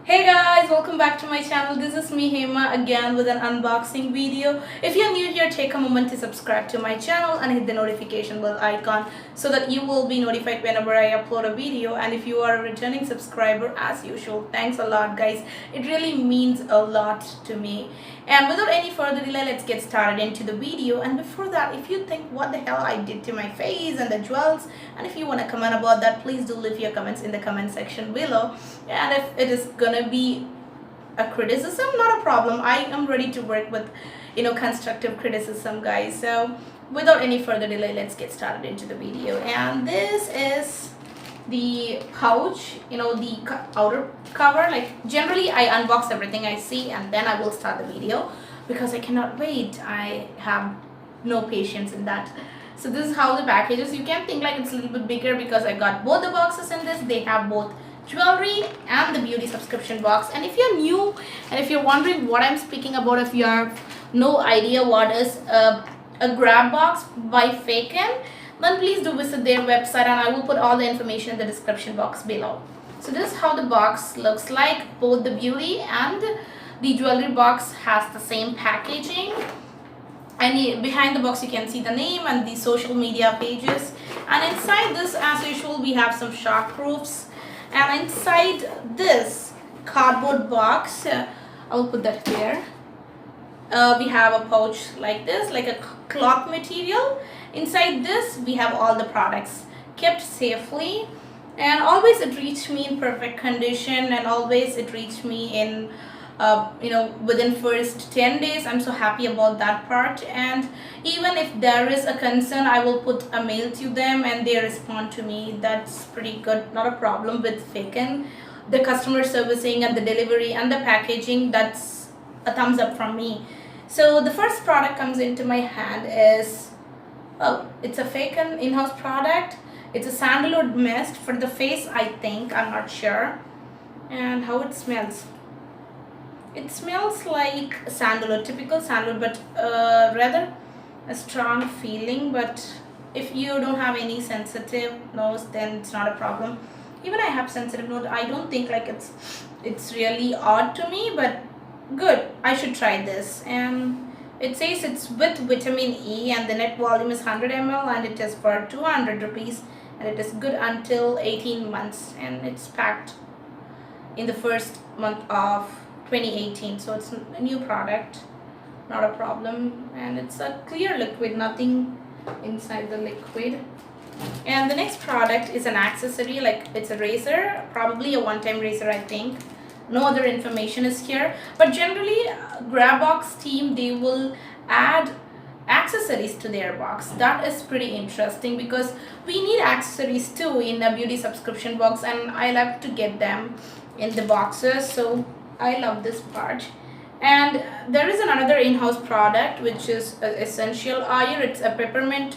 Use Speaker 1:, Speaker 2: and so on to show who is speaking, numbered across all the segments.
Speaker 1: Hey guys, welcome back to my channel. This is me Hema again with an unboxing video. If you're new here, take a moment to subscribe to my channel and hit the notification bell icon so that you will be notified whenever I upload a video. And if you are a returning subscriber, as usual, thanks a lot guys. It really means a lot to me. And without any further delay, let's get started into the video. And before that, if you think what the hell I did to my face and the jewels, and if you want to comment about that, please do leave your comments in the comment section below. And if it is gonna be a criticism, not a problem. I am ready to work with constructive criticism, guys. So without any further delay, let's get started into the video. And this is the pouch, the outer cover. Like generally I unbox everything I see and then I will start the video because I cannot wait. I have no patience in that. So this is how the package is. You can think like it's a little bit bigger because I got both the boxes in this. They have both jewelry and the beauty subscription box. And if you're new and if you're wondering what I'm speaking about, if you have no idea what is a Grabox by Faconn, then please do visit their website and I will put all the information in the description box below. So this is how the box looks like. Both the beauty and the jewelry box has the same packaging. And behind the box you can see the name and the social media pages. And inside this, as usual, we have some shock proofs. And inside this cardboard box, I will put that here. We have a pouch like this, like a cloth material. Inside this, we have all the products kept safely. And always it reached me in perfect condition, and always it reached me in within first 10 days. I'm so happy about that part. And even if there is a concern, I will put a mail to them and they respond to me. That's pretty good, not a problem with Faconn. The customer servicing and the delivery and the packaging, that's a thumbs up from me. So the first product comes into my hand is, it's a Faconn in-house product. It's a sandalwood mist for the face, I think, I'm not sure. And how it smells. It smells like sandalwood, typical sandalwood, but rather a strong feeling. But if you don't have any sensitive nose, then it's not a problem. Even I have sensitive nose. I don't think like it's really odd to me, but good. I should try this. And it says it's with vitamin E and the net volume is 100 ml and it is for 200 rupees and it is good until 18 months and it's packed in the first month of 2018. So it's a new product, not a problem. And it's a clear liquid, nothing inside the liquid. And the next product is an accessory, like it's a razor, probably a one-time razor, I think. No other information is here, but generally Grabox team, they will add accessories to their box. That is pretty interesting because we need accessories too in a beauty subscription box, and I love to get them in the boxes. So I love this part. And there is another in-house product which is essential oil. It's a peppermint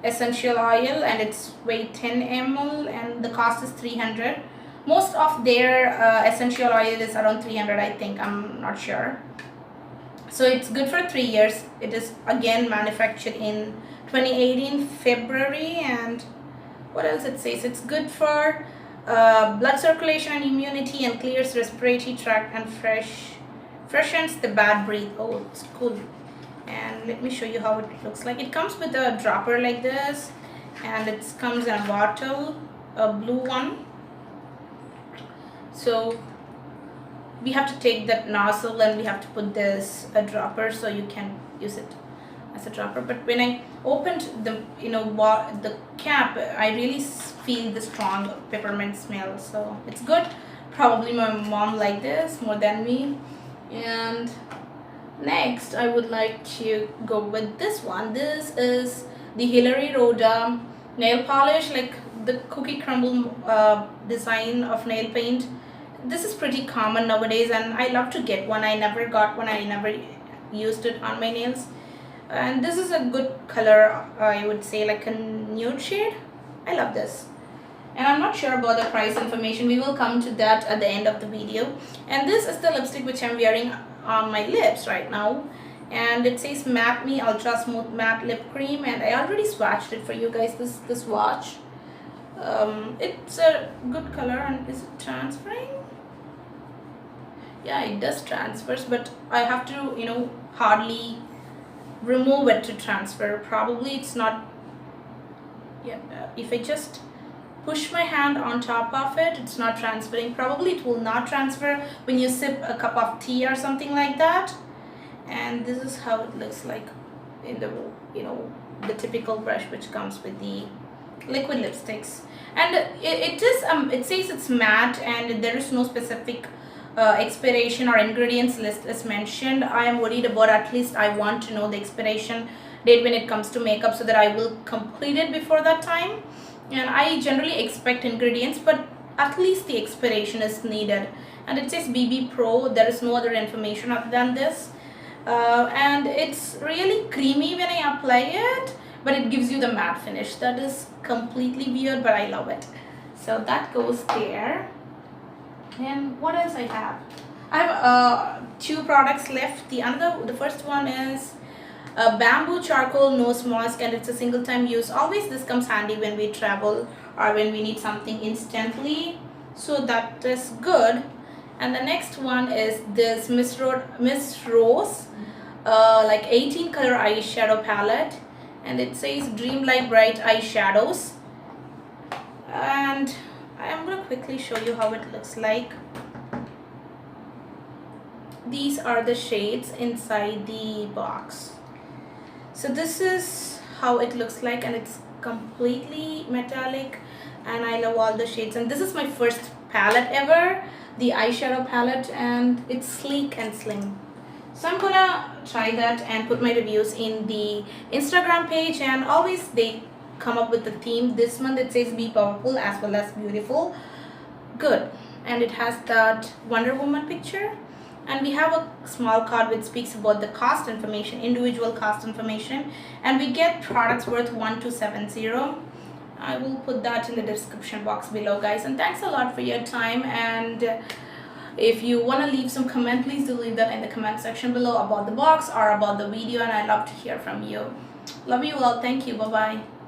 Speaker 1: essential oil and it's weight 10 ml and the cost is 300. Most of their essential oil is around 300, I think. I'm not sure. So it's good for 3 years. It is again manufactured in 2018 February. And what else it says? It's good for blood circulation and immunity and clears respiratory tract and freshens the bad breath. Oh, it's cool. And let me show you how it looks like. It comes with a dropper like this and it comes in a bottle, a blue one. So we have to take that nozzle and we have to put this a dropper so you can use it as a dropper. But when I opened the the cap, I really feel the strong peppermint smell. So it's good. Probably my mom liked this more than me. And next I would like to go with this one. This is the Hillary Rhoda nail polish, like the cookie crumble design of nail paint. This is pretty common nowadays and I love to get one. I never got one. I never used it on my nails. And this is a good color, I would say, like a nude shade. I love this. And I'm not sure about the price information. We will come to that at the end of the video. And this is the lipstick which I'm wearing on my lips right now. And it says Matte Me Ultra Smooth Matte Lip Cream. And I already swatched it for you guys, this swatch. It's a good color. And is it transferring? Yeah, it does transfers, but I have to, you know, hardly remove it to transfer. Probably it's not. Yeah, if I just push my hand on top of it, it's not transferring. Probably it will not transfer when you sip a cup of tea or something like that. And this is how it looks like in the, you know, the typical brush which comes with the liquid lipsticks. And it says it's matte and there is no specific expiration or ingredients list is mentioned. I am worried about, at least I want to know the expiration date when it comes to makeup so that I will complete it before that time. And I generally expect ingredients, but at least the expiration is needed. And it says BB Pro. There is no other information other than this. And it's really creamy when I apply it, but it gives you the matte finish. That is completely weird, but I love it. So that goes there. And what else I have? I have 2 products left. The first one is a bamboo charcoal nose mask, and it's a single time use. Always this comes handy when we travel or when we need something instantly, so that is good. And the next one is this Miss Rose like 18 color eyeshadow palette, and it says Dreamlight Bright eyeshadows. And I'm gonna quickly show you how it looks like. These are the shades inside the box. So this is how it looks like, and it's completely metallic, and I love all the shades. And this is my first palette ever, the eyeshadow palette, and it's sleek and slim. So I'm gonna try that and put my reviews in the Instagram page, and always they come up with the theme. This month it says be powerful as well as beautiful. Good. And it has that Wonder Woman picture, and we have a small card which speaks about the cost information, individual cost information, and we get products worth 1270. I will put that in the description box below, guys. And thanks a lot for your time, and if you want to leave some comment, please do leave that in the comment section below about the box or about the video, and I love to hear from you. Love you all. Thank you. Bye bye.